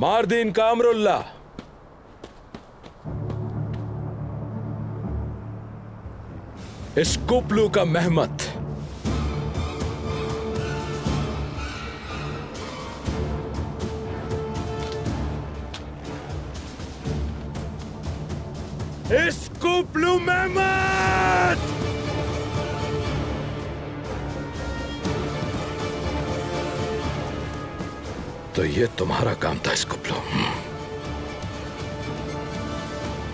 मारदीन कामरुल्ला, इस्कुप्लू का मेहमत, इस्कुप्लू मेहमत। तो ये तुम्हारा काम था इस्कुप्लू।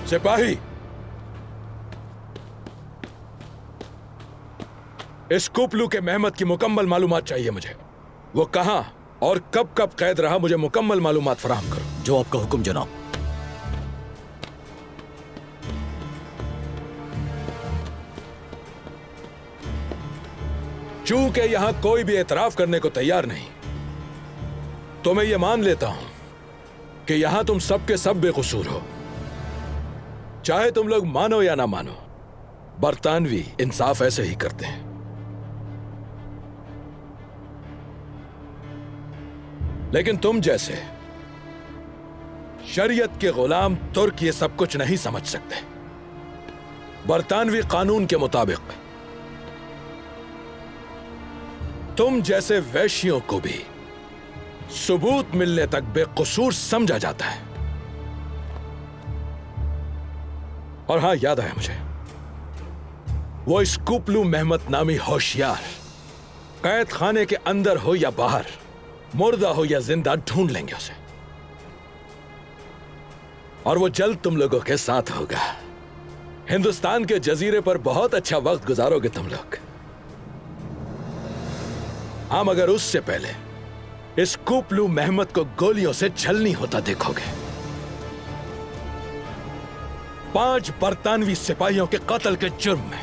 सिपाही, इस्कुप्लू के मेहमत की मुकम्मल मालूमात चाहिए मुझे। वो कहां और कब कब कैद रहा, मुझे मुकम्मल मालूमात फराहम करो। जो आपका हुक्म जनाब। चूंकि यहां कोई भी एतराफ करने को तैयार नहीं, तो मैं ये मान लेता हूं कि यहां तुम सब के सब बेकसूर हो। चाहे तुम लोग मानो या ना मानो, बरतानवी इंसाफ ऐसे ही करते हैं। लेकिन तुम जैसे शरीयत के गुलाम तुर्क ये सब कुछ नहीं समझ सकते। बरतानवी कानून के मुताबिक तुम जैसे वैश्यों को भी सबूत मिलने तक बेकसूर समझा जाता है। और हां, याद आया मुझे, वो इस्कुप्लू मेहमत नामी होशियार कैद खाने के अंदर हो या बाहर, मुर्दा हो या जिंदा, ढूंढ लेंगे उसे। और वो जल्द तुम लोगों के साथ होगा। हिंदुस्तान के जजीरे पर बहुत अच्छा वक्त गुजारोगे तुम लोग। हाँ, मगर उससे पहले इस्कुप्लू मेहमत को गोलियों से छलनी होता देखोगे। 5 बरतानवी सिपाहियों के कत्ल के जुर्म में।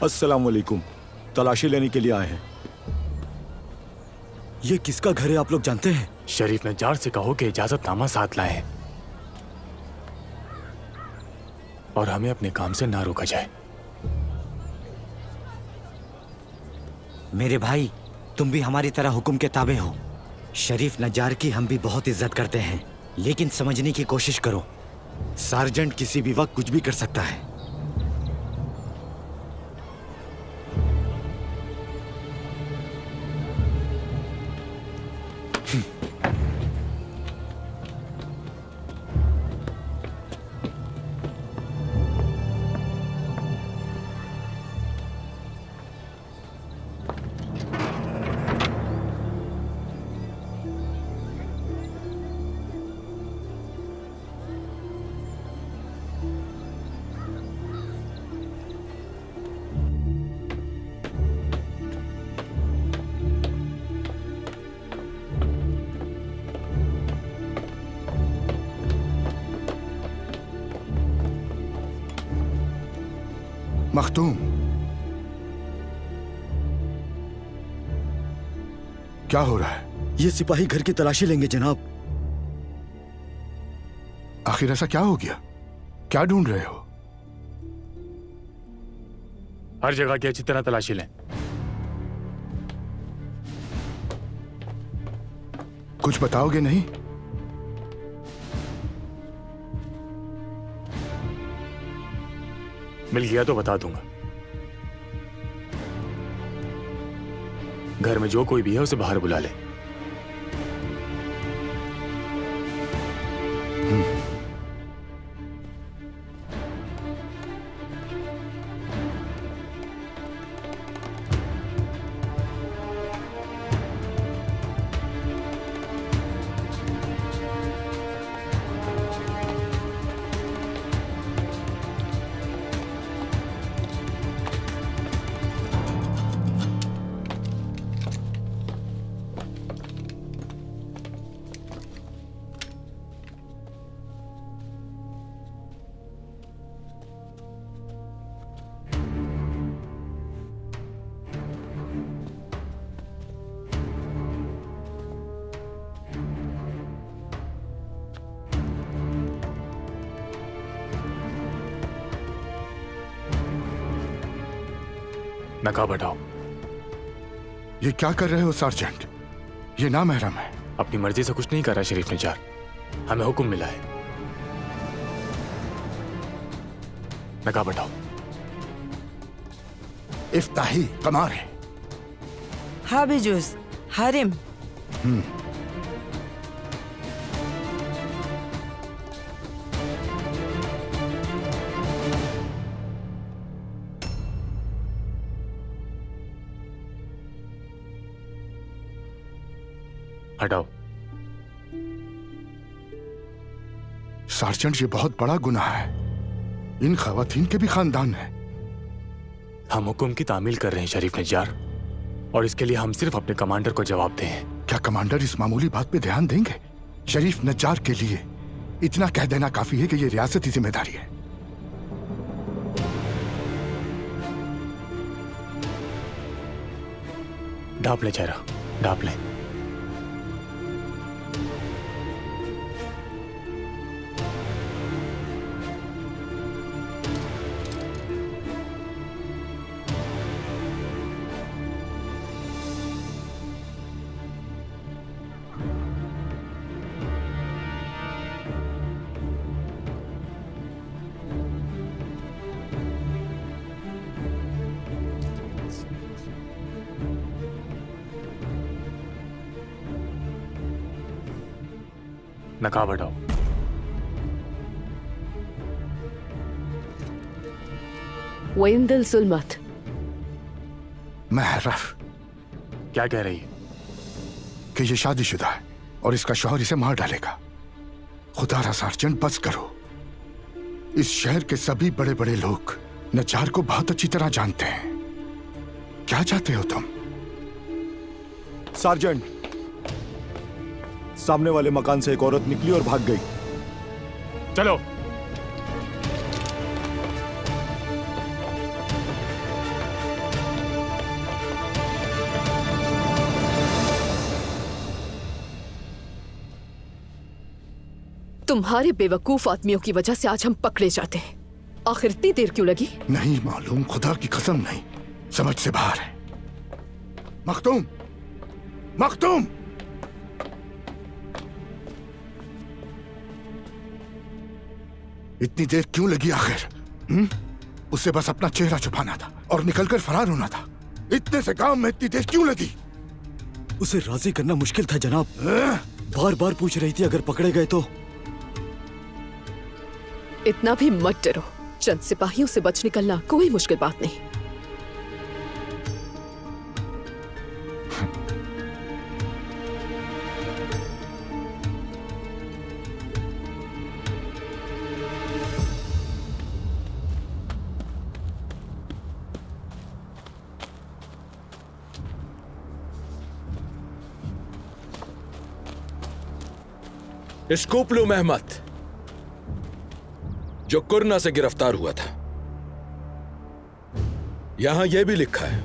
अस्सलाम वालेकुम। तलाशी लेने के लिए आए हैं। ये किसका घर है आप लोग जानते हैं? शरीफ नज्जार से कहो कि इजाजतनामा साथ लाए और हमें अपने काम से ना रोका जाए। मेरे भाई, तुम भी हमारी तरह हुक्म के ताबे हो। शरीफ नज्जार की हम भी बहुत इज्जत करते हैं, लेकिन समझने की कोशिश करो, सार्जेंट किसी भी वक्त कुछ भी कर सकता है। मखदूम, क्या हो रहा है? ये सिपाही घर की तलाशी लेंगे जनाब। आखिर ऐसा क्या हो गया? क्या ढूंढ रहे हो? हर जगह की अच्छी तरह तलाशी लें। कुछ बताओगे नहीं? मिल गया तो बता दूंगा। घर में जो कोई भी है उसे बाहर बुला ले। नकाब हटाओ। ये क्या कर रहे हो सार्जेंट? ये नामहरम है। अपनी मर्जी से कुछ नहीं कर रहा शरीफ नजार, हमें हुक्म मिला है। नकाब हटाओ। इफ्ताही कमार है। हाँ बेजूस हारिम। हटाओ। सार्जेंट, ये बहुत बड़ा गुनाह है। इन खवातीन के भी खानदान है। हम हुक्म की तामील कर रहे हैं शरीफ नजार, और इसके लिए हम सिर्फ अपने कमांडर को जवाब दें। क्या कमांडर इस मामूली बात पे ध्यान देंगे? शरीफ नजार के लिए इतना कह देना काफी है कि ये रियासती जिम्मेदारी है। ढाप ले चेहरा, ढाप ले। नकाब हटाओ। वैंदल सुलमत। महरफ क्या कह रही है? कि ये शादीशुदा है और इसका शौहर इसे मार डालेगा। खुदारा सार्जेंट, बस करो। इस शहर के सभी बड़े बड़े लोग नजार को बहुत अच्छी तरह जानते हैं। क्या चाहते हो तुम? सार्जेंट, सामने वाले मकान से एक औरत निकली और भाग गई। चलो। तुम्हारे बेवकूफ आदमियों की वजह से आज हम पकड़े जाते हैं। आखिर इतनी देर क्यों लगी? नहीं मालूम, खुदा की कसम नहीं, समझ से बाहर है। मखतूम, मखतूम! इतनी देर क्यों लगी आखिर? उसे बस अपना चेहरा छुपाना था और निकलकर फरार होना था। इतने से काम में इतनी देर क्यों लगी? उसे राजी करना मुश्किल था जनाब। बार बार पूछ रही थी अगर पकड़े गए तो। इतना भी मत डरो, चंद सिपाहियों से बच निकलना कोई मुश्किल बात नहीं। स्कूपलू महमद जो कुरना से गिरफ्तार हुआ था, यहां यह भी लिखा है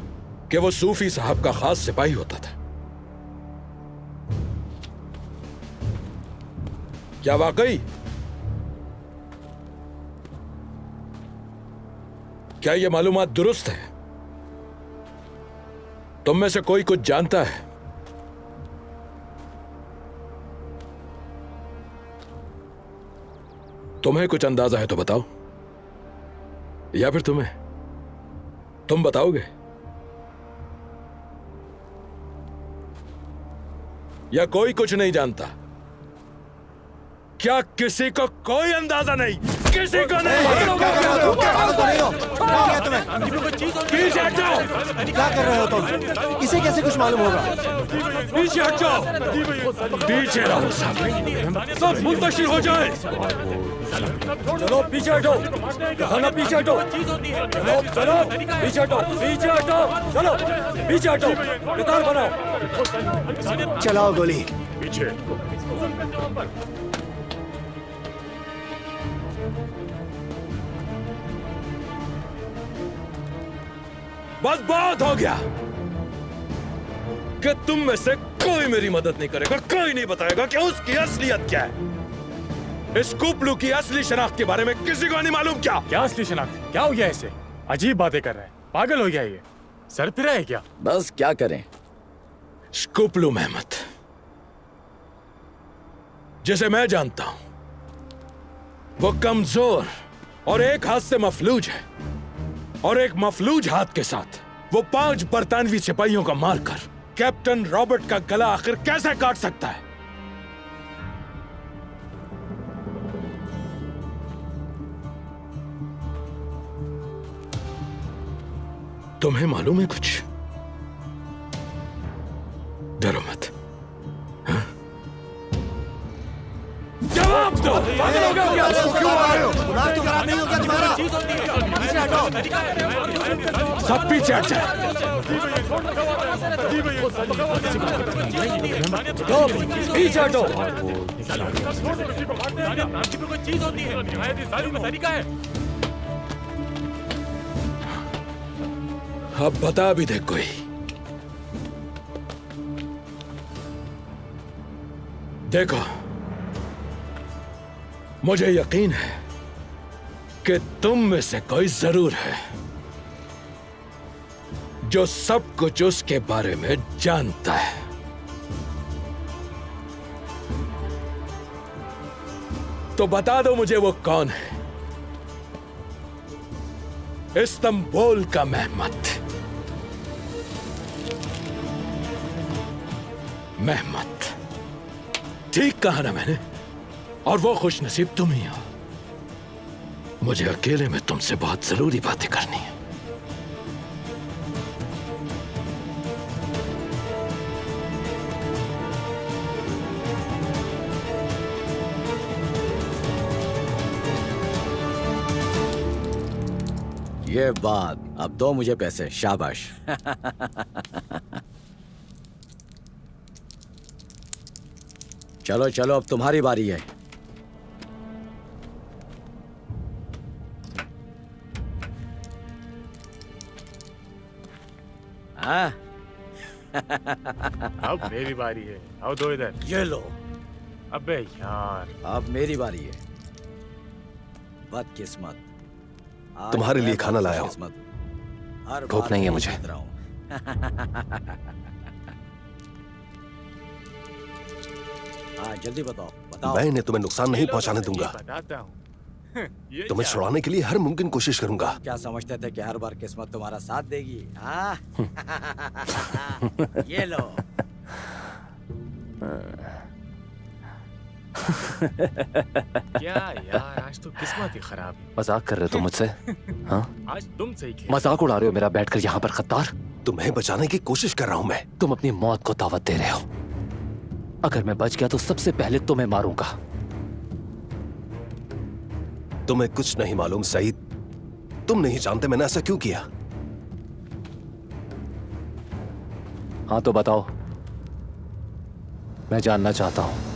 कि वो सूफी साहब का खास सिपाही होता था। क्या वाकई? क्या यह मालूमात दुरुस्त है? तुम में से कोई कुछ जानता है? तुम्हें कुछ अंदाजा है तो बताओ, या फिर तुम बताओगे? या कोई कुछ नहीं जानता? क्या किसी को कोई अंदाजा नहीं? किसी को नहीं? पीछे हट जाओ! क्या कर रहे हो तुम? इसे कैसे कुछ मालूम होगा? पीछे हट जाओ! पीछे रहो सब मुंतशिर हो जाए। चलो पीछे हटो, खाना पीछे हटो। चलो पीछे हटो, पीछे हटो, चलो पीछे हटो, कतार बनाओ। चलाओ गोली। पीछे। बस बहुत हो गया कि तुम में से कोई मेरी मदद नहीं करेगा, कोई नहीं बताएगा कि उसकी असलियत क्या है। इस कुपलू की असली शनाख्त के बारे में किसी को नहीं मालूम। क्या क्या असली शनाख्त? क्या हो गया इसे? अजीब बातें कर रहे हैं, पागल हो गया ये। सर फिरा है क्या? बस क्या करें। स्कुपलू मेहमत, जिसे मैं जानता हूं, वो कमजोर और एक हाथ से मफलूज है, और एक मफलूज हाथ के साथ वो 5 बरतानवी सिपाहियों का मारकर कैप्टन रॉबर्ट का गला आखिर कैसे काट सकता है? तुम्हें मालूम है कुछ? डरो मत। हाँ? जवाब दो। पागल हो गए क्या? क्यों आ रहे हो? दिमाग तो खराब नहीं हो गया तुम्हारा? पीछे हटो। सब पीछे हट जाए। पीछे हटो। अब बता भी दे कोई। देखो, मुझे यकीन है कि तुम में से कोई जरूर है जो सब कुछ उसके बारे में जानता है। तो बता दो मुझे वो कौन है। इस्तांबुल का मेहमत। मेहमत, ठीक कहा ना मैंने? और वो खुश नसीब तुम ही हो। मुझे अकेले में तुमसे बहुत जरूरी बातें करनी है। ये बात, अब दो मुझे पैसे। शाबाश। चलो चलो, अब तुम्हारी बारी है। हाँ? अब मेरी बारी है। आओ दो इधर। ये लो। अबे यार, अब मेरी बारी है। बदकिस्मत। आज तुम्हारे मैं लिए खाना लाया हूं। बदकिस्मत। हर भूख बार नहीं है मैं मुझे। जीत रहा हूं। हाँ, जल्दी बताओ बताओ। मैं इन्हें तुम्हें नुकसान नहीं पहुंचाने दूंगा। बताता हूँ। ये तुम्हें क्या? छुड़ाने के लिए हर मुमकिन कोशिश करूंगा। क्या समझते थे कि हर बार किस्मत तुम्हारा साथ देगी? हाँ? ये लो। क्या यार, आज तो किस्मत ही खराब है। मजाक कर रहे हो तुम मुझसे? हाँ? आज तुम सही खेल। मजाक उड़ा रहे हो मेरा बैठकर यहाँ पर गद्दार? तुम्हें बचाने की कोशिश कर रहा हूँ मैं। तुम अपनी मौत को दावत दे रहे हो। अगर मैं बच गया तो सबसे पहले तुम्हें मारूंगा। तुम्हें कुछ नहीं मालूम सईद। तुम नहीं जानते मैंने ऐसा क्यों किया। हाँ तो बताओ, मैं जानना चाहता हूं।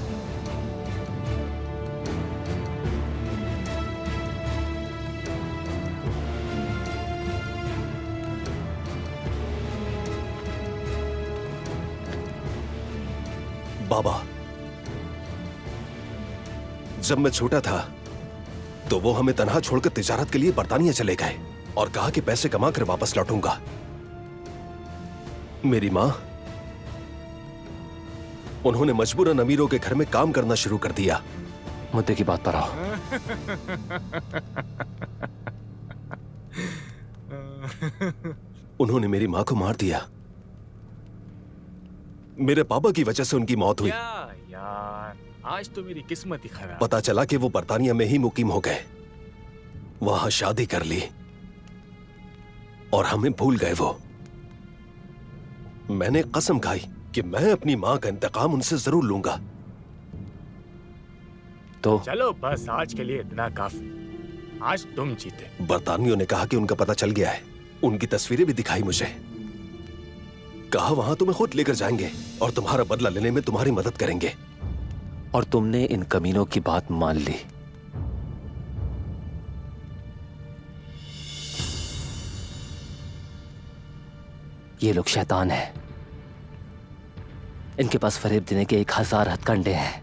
बाबा, जब मैं छोटा था तो वो हमें तन्हा छोड़कर तिजारत के लिए बर्तानिया चले गए और कहा कि पैसे कमाकर वापस लौटूंगा। मेरी मां, उन्होंने मजबूरन अमीरों के घर में काम करना शुरू कर दिया। मुद्दे की बात पर आओ। उन्होंने मेरी मां को मार दिया। मेरे पापा की वजह से उनकी मौत हुई। क्या यार, आज तो मेरी किस्मत ही खराब। पता चला कि वो बर्तानिया में ही मुकीम हो गए, वहां शादी कर ली और हमें भूल गए वो। मैंने कसम खाई कि मैं अपनी मां का इंतकाम उनसे जरूर लूंगा। तो चलो बस आज के लिए इतना काफी। आज तुम जीते। बर्तानियों ने कहा कि उनका पता चल गया है। उनकी तस्वीरें भी दिखाई मुझे। कहा वहां तुम्हें खुद लेकर जाएंगे और तुम्हारा बदला लेने में तुम्हारी मदद करेंगे। और तुमने इन कमीनों की बात मान ली। ये लोग शैतान हैं। इनके पास फरेब देने के 1000 हथकंडे हैं।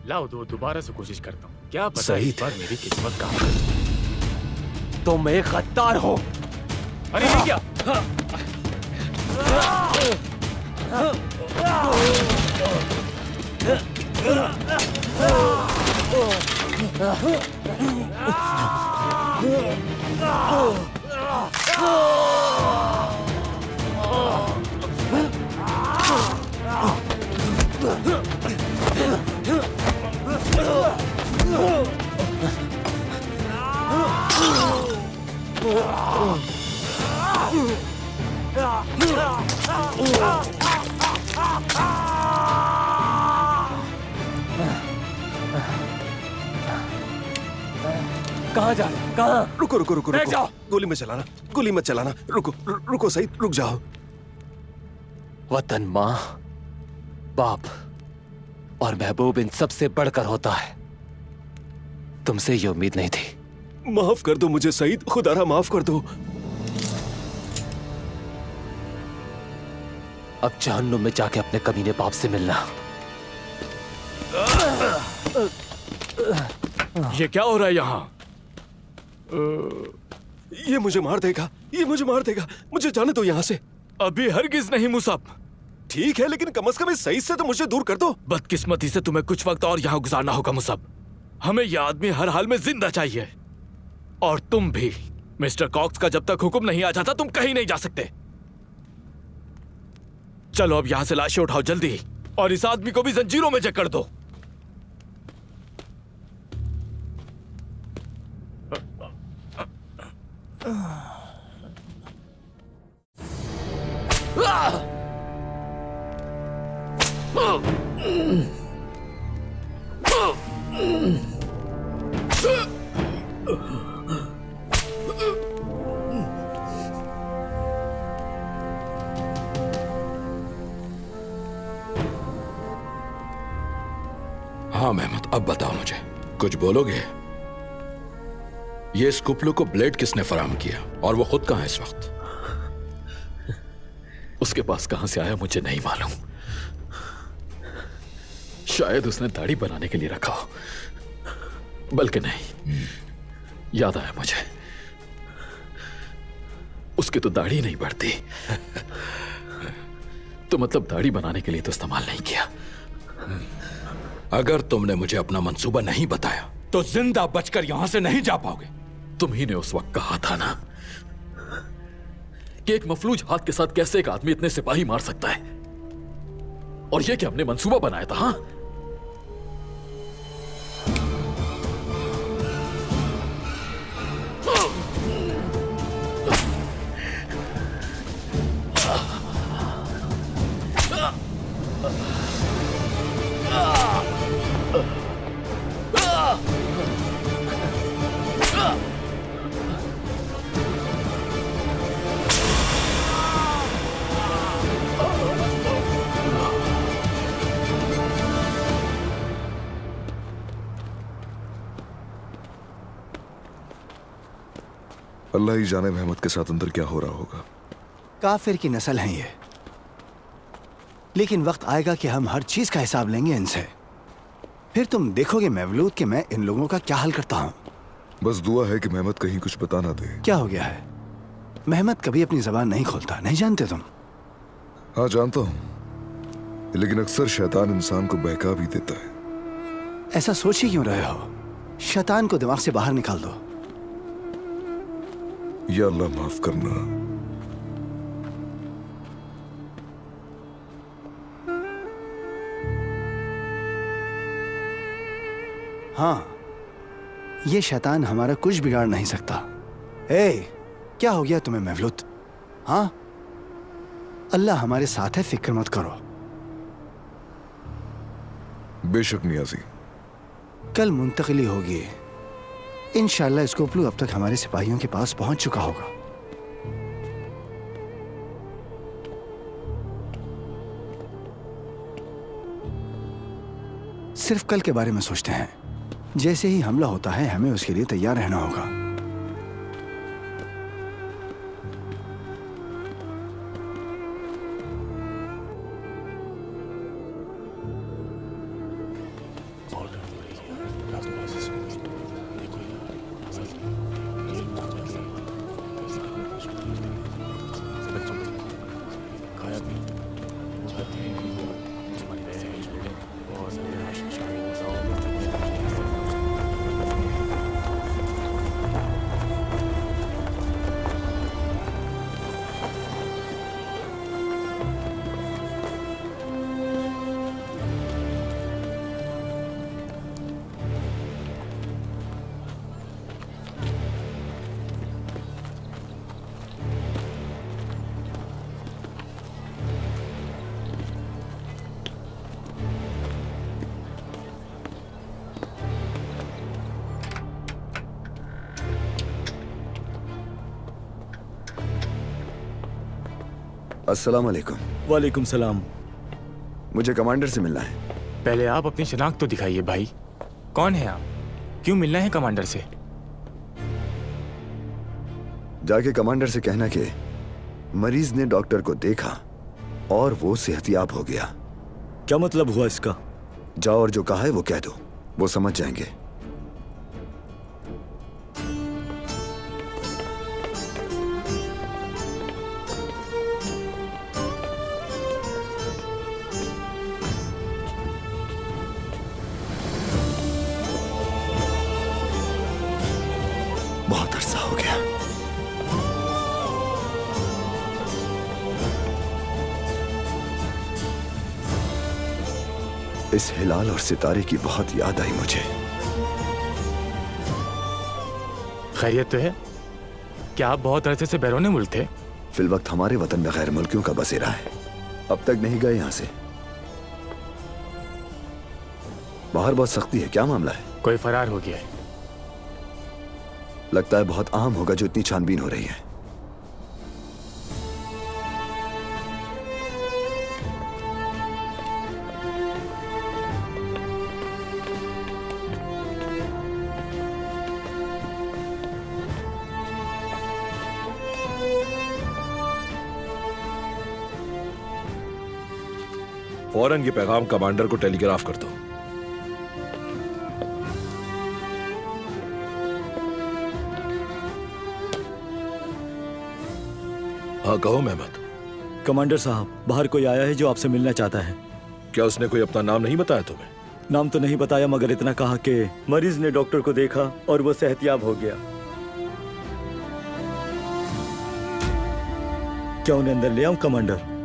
लाओ दो, दोबारा से कोशिश करता हूँ। क्या पता सही इस बार मेरी किस्मत का। तुम एक गद्दार हो। अरे ये क्या? कहाँ जा रहे? कहाँ? रुको रुको रुको रुको। गोली मत चलाना, गोली मत चलाना। रुको रुको सही, रुक जाओ। वतन, माँ, बाप और महबूब इन सबसे बढ़कर होता है। तुमसे ये उम्मीद नहीं थी। माफ कर दो मुझे सईद, खुदारा माफ कर दो। अब जहन्नुम में जाके अपने कमीने बाप से मिलना। ये क्या हो रहा है यहाँ? ये मुझे मार देगा, ये मुझे मार देगा। मुझे जाने दो यहाँ से। अभी हरगिज नहीं मुसब। ठीक है, लेकिन कम से कम इस सईद से तो मुझे दूर कर दो। बदकिस्मती से तुम्हें कुछ वक्त और यहाँ गुजारना होगा मुसब। हमें यह आदमी हर हाल में जिंदा चाहिए। और तुम भी। मिस्टर कॉक्स का जब तक हुक्म नहीं आ जाता तुम कहीं नहीं जा सकते। चलो अब यहाँ से लाशें उठाओ जल्दी, और इस आदमी को भी जंजीरों में जकड़ दो। हाँ मेहमद, अब बताओ मुझे, कुछ बोलोगे? ये स्कुपलू को ब्लेड किसने फराहम किया, और वो खुद कहाँ है इस वक्त? उसके पास कहां से आया मुझे नहीं मालूम। शायद उसने दाढ़ी बनाने के लिए रखा हो, बल्कि नहीं, याद आया मुझे, उसकी तो दाढ़ी नहीं बढ़ती। तो मतलब दाढ़ी बनाने के लिए तो इस्तेमाल नहीं किया। अगर तुमने मुझे अपना मंसूबा नहीं बताया तो जिंदा बचकर यहां से नहीं जा पाओगे। तुम ही ने उस वक्त कहा था ना कि एक मफलूज हाथ के साथ कैसे एक आदमी इतने सिपाही मार सकता है, और यह कि हमने मंसूबा बनाया था। हाँ, अल्लाह ही जाने महमद के साथ अंदर क्या हो रहा होगा। काफिर की नस्ल है ये, लेकिन वक्त आएगा कि हम हर चीज का हिसाब लेंगे इनसे। फिर तुम देखोगे मवलूद कि मैं इन लोगों का क्या हाल करता हूँ। बस दुआ है कि महमद कहीं कुछ बता ना दे। क्या हो गया है? महमद कभी अपनी जबान नहीं खोलता, नहीं जानते तुम? हाँ जानता हूँ, लेकिन अक्सर शैतान इंसान को बहका भी देता है। ऐसा सोच ही क्यों रहे हो? शैतान को दिमाग से बाहर निकाल दो। या अल्लाह माफ करना। हाँ, ये शैतान हमारा कुछ बिगाड़ नहीं सकता। क्या हो गया तुम्हें मवलूद? हाँ, अल्लाह हमारे साथ है, फिक्र मत करो। बेशक नियाजी। कल मुंतकिली होगी इंशाअल्लाह। स्कोपलू अब तक हमारे सिपाहियों के पास पहुंच चुका होगा। सिर्फ कल के बारे में सोचते हैं। जैसे ही हमला होता है हमें उसके लिए तैयार रहना होगा। अस्सलाम वालेकुम। वालेकुम सलाम। मुझे कमांडर से मिलना है। पहले आप अपनी शनाख्त तो दिखाइए भाई। कौन है आप? क्यों मिलना है कमांडर से? जाके कमांडर से कहना कि मरीज ने डॉक्टर को देखा और वो सेहतियाब हो गया। क्या मतलब हुआ इसका? जाओ और जो कहा है वो कह दो, वो समझ जाएंगे। बहुत अरसा हो गया। इस हिलाल और सितारे की बहुत याद आई मुझे। खैरियत तो है? क्या आप बहुत अरसे से बैरून मुल्क थे? फिलवक्त हमारे वतन में गैर मुल्कियों का बसेरा है। अब तक नहीं गए यहां से। बाहर बहुत सख्ती है। क्या मामला है? कोई फरार हो गया है। लगता है बहुत अहम होगा जो इतनी छानबीन हो रही है। फौरन ये पैगाम कमांडर को टेलीग्राफ कर दो। हाँ कहो मेहमद। कमांडर साहब, बाहर कोई आया है जो आपसे मिलना चाहता है। क्या उसने कोई अपना नाम नहीं बताया तुम्हें? नाम तो नहीं बताया, मगर इतना कहा कि मरीज ने डॉक्टर को देखा और वो सेहतियाब हो गया। क्या उन्हें अंदर ले आऊं कमांडर?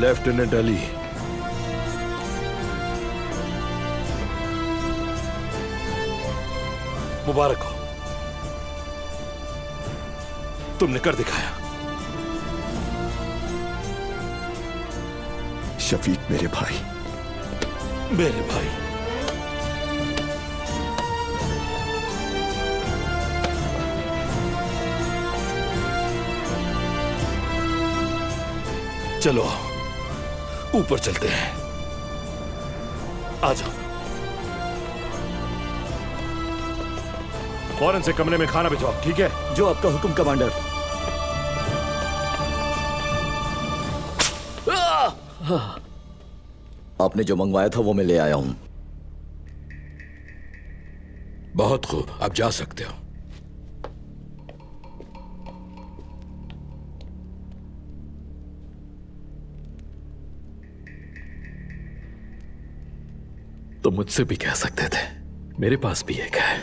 लेफ्टिनेंट अली, मुबारक हो, तुमने कर दिखाया। शफीक मेरे भाई। मेरे भाई। चलो ऊपर चलते हैं। आ जाओ। फौरन से कमरे में खाना भिजवाओ, ठीक है? जो आपका हुक्म कमांडर। आपने जो मंगवाया था वो मैं ले आया हूं। बहुत खूब, आप जा सकते हो। तो मुझसे भी कह सकते थे, मेरे पास भी एक है।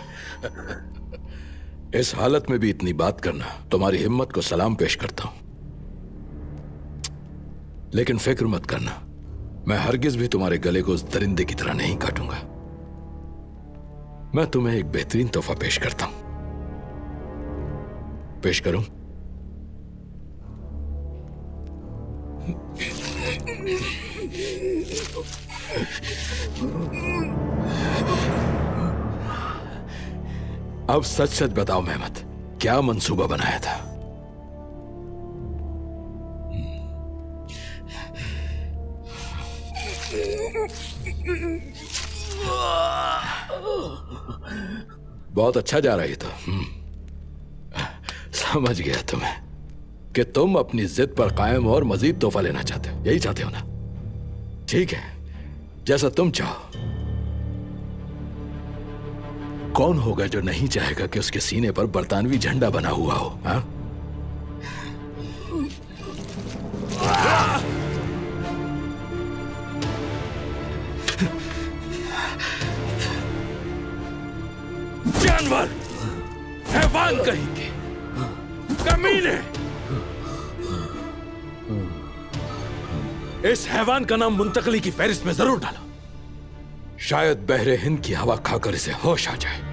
इस हालत में भी इतनी बात करना, तुम्हारी हिम्मत को सलाम पेश करता हूं। लेकिन फिक्र मत करना, मैं हरगिज भी तुम्हारे गले को उस दरिंदे की तरह नहीं काटूंगा। मैं तुम्हें एक बेहतरीन तोहफा पेश करता हूं। पेश करूं? अब सच सच बताओ मेहमत, क्या मंसूबा बनाया था? बहुत अच्छा जा रही तो समझ गया तुम्हें कि तुम अपनी जिद पर कायम और मजीद तोहफा लेना चाहते हो, यही चाहते हो ना? ठीक है, जैसा तुम चाहो। कौन होगा जो नहीं चाहेगा कि उसके सीने पर बरतानवी झंडा बना हुआ हो? हाँ? जानवर, हैवान कहेंगे, कमीने। इस हैवान का नाम मुंतकली की फहरिस्त में जरूर डालो। शायद बहरे हिंद की हवा खाकर इसे होश आ जाए।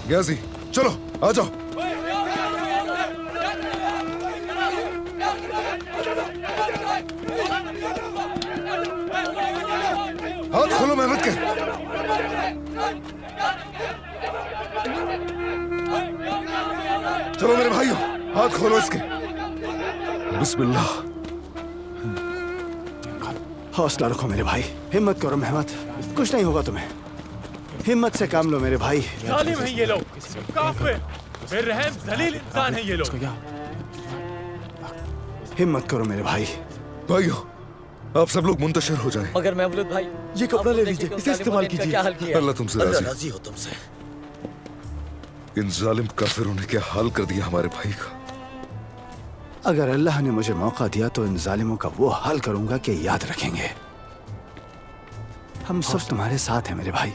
गाजी, चलो आ जाओ। हाथ खोलो मेहमत के। चलो मेरे भाइयों, हाथ खोलो इसके। बिस्मिल्लाह। हौसला रखो मेरे भाई, हिम्मत करो मेहमत, कुछ नहीं होगा तुम्हें। हिम्मत से काम लो मेरे भाई। जालिम हैं ये लोग, काफिर, बेरहम जलील इंसान हैं ये लोग। हिम्मत करो मेरे भाई। भाइयों, आप सब लोग मुंतशिर हो जाएं। मगर महमूद भाई, ये कपड़ा ले लीजिए, इसे इस्तेमाल कीजिए। क्या हाल किया? अल्लाह तुमसे राजी हो तुमसे। इन जालिम काफिरों ने क्या हाल कर दिया हमारे भाई का। अगर अल्लाह ने मुझे मौका दिया तो इन जालिमों का वो हाल करूंगा कि याद रखेंगे। हम सब तुम्हारे साथ हैं मेरे भाई।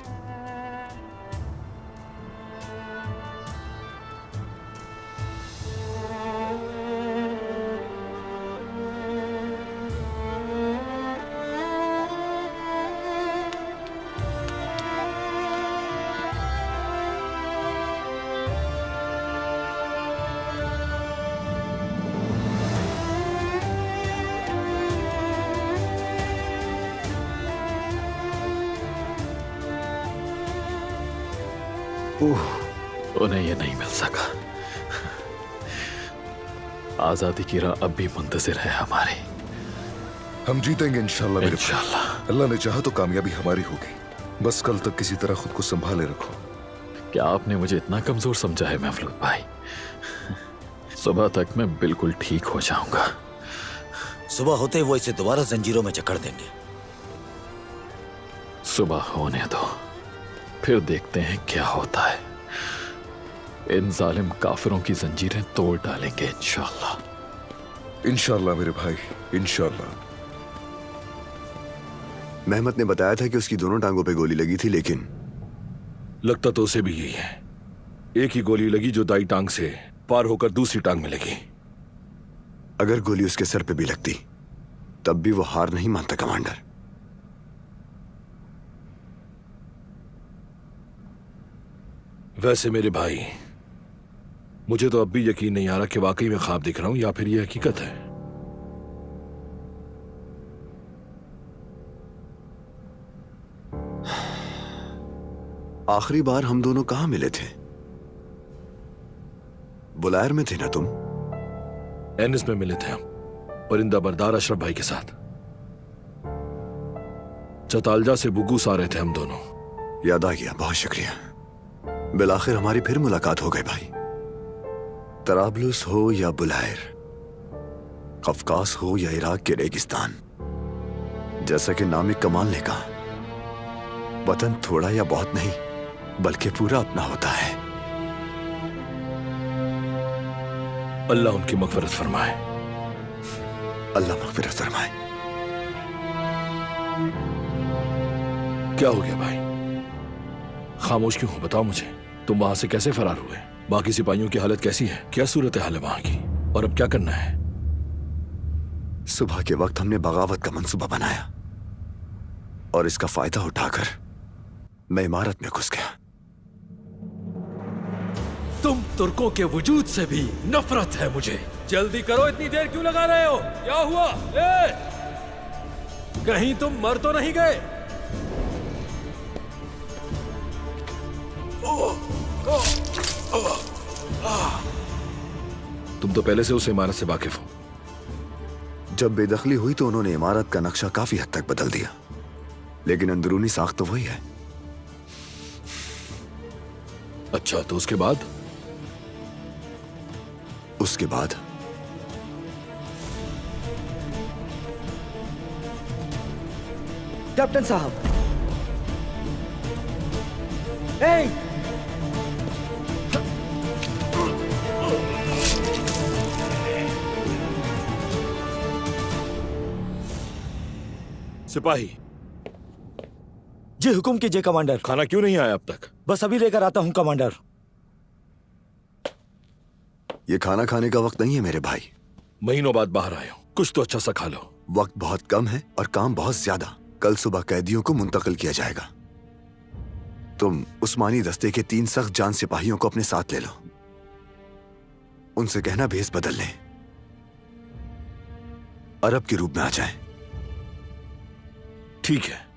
उन्हें ये नहीं मिल सका। आजादी की राह अब भी मुंतजिर है हमारी। हम जीतेंगे इंशाल्लाह मेरे इंशाल्लाह। अल्लाह ने चाहा तो कामयाबी हमारी होगी। बस कल तक किसी तरह खुद को संभाले रखो। क्या आपने मुझे इतना कमजोर समझा है महमूद भाई? सुबह तक मैं बिल्कुल ठीक हो जाऊंगा। सुबह होते वो इसे दोबारा जंजीरों में जकड़ देंगे। सुबह होने दो, फिर देखते हैं क्या होता है। इन जालिम काफिरों की जंजीरें तोड़ डालेंगे इंशाल्लाह। इंशाल्लाह मेरे भाई, इंशाल्लाह। मेहमत ने बताया था कि उसकी दोनों टांगों पे गोली लगी थी, लेकिन लगता तो उसे भी यही है। एक ही गोली लगी जो दाई टांग से पार होकर दूसरी टांग में लगी। अगर गोली उसके सर पे भी लगती तब भी वो हार नहीं मानता कमांडर। वैसे मेरे भाई, मुझे तो अब भी यकीन नहीं आ रहा कि वाकई में ख्वाब दिख रहा हूं या फिर यह हकीकत है। आखिरी बार हम दोनों कहां मिले थे? बुलायर में थे ना तुम? एनिस में मिले थे हम, परिंदा बरदार अशरफ भाई के साथ। चतालजा से बुगूस आ रहे थे हम दोनों। याद आ गया, बहुत शुक्रिया। बिलाखिर हमारी फिर मुलाकात हो गई भाई। तराबलुस हो या बुलायर, कफकास हो या इराक के रेगिस्तान, जैसा कि नाम कमाल ने कहा, वतन थोड़ा या बहुत नहीं बल्कि पूरा अपना होता है। अल्लाह उनकी मग़फ़िरत फरमाए। अल्लाह मग़फ़िरत फरमाए। क्या हो गया भाई? खामोश क्यों हो? बताओ मुझे, तुम वहां से कैसे फरार हुए? बाकी सिपाहियों की हालत कैसी है? क्या सूरत हाल है वहां की? और अब क्या करना है? सुबह के वक्त हमने बगावत का मंसूबा बनाया और इसका फायदा उठाकर मैं इमारत में घुस गया। तुम तुर्कों के वजूद से भी नफरत है मुझे। जल्दी करो, इतनी देर क्यों लगा रहे हो? क्या हुआ? कहीं तुम मर तो नहीं गए? तुम तो पहले से उस इमारत से वाकिफ हो। जब बेदखली हुई तो उन्होंने इमारत का नक्शा काफी हद तक बदल दिया, लेकिन अंदरूनी साख्त तो वही है। अच्छा, तो उसके बाद? उसके बाद कैप्टन साहब, ए! सिपाही जी हुक्म कीजिए कमांडर। खाना क्यों नहीं आया अब तक? बस अभी लेकर आता हूं कमांडर। ये खाना खाने का वक्त नहीं है मेरे भाई। महीनों बाद बाहर आए हो, कुछ तो अच्छा सा खा लो। वक्त बहुत कम है और काम बहुत ज्यादा। कल सुबह कैदियों को मुंतकिल किया जाएगा। तुम उस्मानी दस्ते के 3 सख्त जान सिपाहियों को अपने साथ ले लो। उनसे कहना भेस बदल लें, अरब के रूप में आ जाएं। ठीक है।